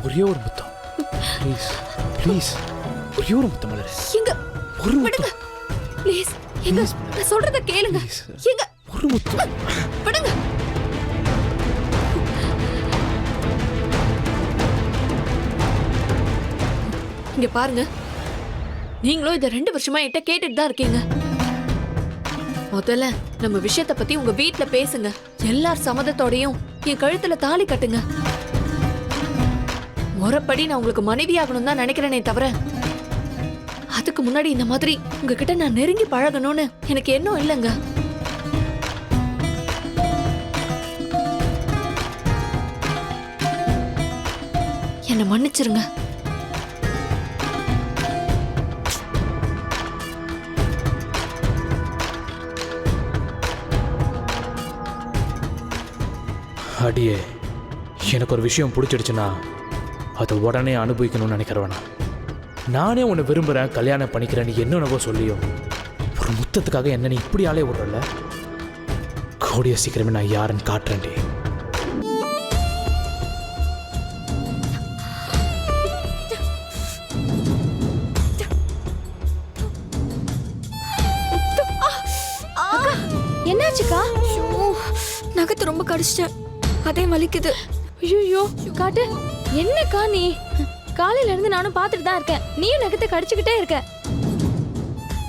ஒரே ஒரு முத்தம் ப்ளீஸ் ப்ளீஸ். ஒரே ஒரு முத்தம் மலர். எங்க ஒரு முத்தம் ப்ளீஸ். எங்க நான் சொல்றத கேளுங்க. எங்க ஒரு முத்தம் விடுங்க. இங்க பாருங்க, நீங்களும் இத 2 வருஷமா என்கிட்ட கேட்டுட்டு தான் இருக்கீங்க. முதல்ல நம்ம விஷயத்த பத்தி உங்க வீட்ல பேசுங்க. எல்லார் சம்மதத்தோடையும் என் கழுத்துல தாலி கட்டுங்க. முறைப்படி நான் உங்களுக்கு மனைவி ஆகணும் தான் நினைக்கிறேனே தவிர, அதுக்கு முன்னாடி இந்த மாதிரி உங்ககிட்ட நான் நெருங்கி பழகணும்னு எனக்கு எண்ணம் இல்லைங்க. என்னை மன்னிச்சிருங்க. அடியே, எனக்கு ஒரு விஷயம் பிடிச்சிடுச்சுன்னா அதை உடனே அனுபவிக்கணும்னு நினைக்கிறவனா. நானே உன்னை விரும்புகிறேன், கல்யாணம் பண்ணிக்கிறேன்னு என்னென்னவோ சொல்லியும் ஒரு முத்தத்துக்காக என்ன நீ இப்படி ஆளே விடுறல. கூடிய சீக்கிரமே நான் யாருன்னு காட்டுறேன்டி. என்னாச்சுக்கா? நகத்து ரொம்ப கடிச்சிட்டேன், அதே வலிக்குது. ஐயோ காட்டு. என்னக்கா நீ? காலையில இருந்து நானும் பார்த்துட்டு தான் இருக்கேன். நீயும் நகத்தை கடிச்சுக்கிட்டே இருக்க.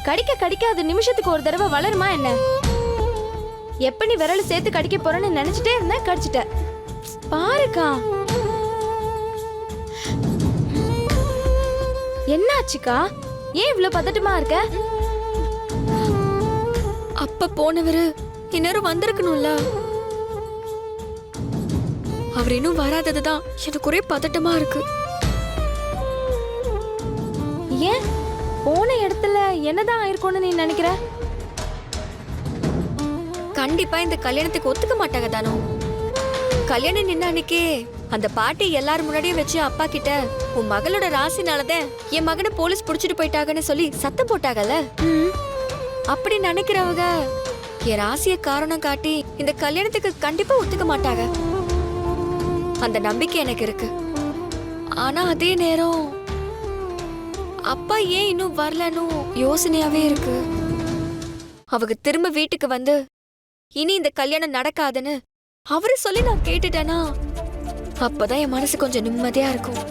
கடிக்க கடிக்க அது நிமிஷத்துக்கு ஒரு தடவை வளருமா என்ன? எப்ப நீ விரல சேர்த்து கடிக்க போறேன்னு நினைச்சிட்டே இருந்தேன், கடிச்சிட்ட. பாருக்கா. என்னாச்சுக்கா? ஏன் இவ்வளவு பதட்டமா இருக்க? அப்ப போனவரு இந்நேரம் வந்திருக்கணும்ல. அவர் இன்னும் வராததுதான் எனக்கு ஒரே பதட்டமா இருக்கு. ஏன் போன இடத்துல என்னதான் ஆயிருக்கும்னு நீ நினைக்கிற? கண்டிப்பா இந்த கல்யாணத்துக்கு ஒத்துக்க மாட்டாங்க தானோ. கல்யாணம் நின்ன அன்னைக்கே அந்த பாட்டி எல்லாரும் முன்னாடியும் வச்சு அப்பா கிட்ட உன் மகளோட ராசினாலதான் என் மகனை போலீஸ் புடிச்சிட்டு போயிட்டாங்கன்னு சொல்லி சத்தம் போட்டாங்கல்ல. அப்படி நினைக்கிறவங்க என் ராசிய காரணம் காட்டி இந்த கல்யாணத்துக்கு கண்டிப்பா ஒத்துக்க மாட்டாங்க. அந்த நம்பிக்கை எனக்கு இருக்கு. ஆனா அதே நேரம் அப்பா ஏன் இன்னும் வரலன்னு யோசனையாவே இருக்கு. அவங்க திரும்ப வீட்டுக்கு வந்து இனி இந்த கல்யாணம் நடக்காதுன்னு அவரு சொல்லி நான் கேட்டுட்டேனா அப்பதான் என் மனசு கொஞ்சம் நிம்மதியா இருக்கும்.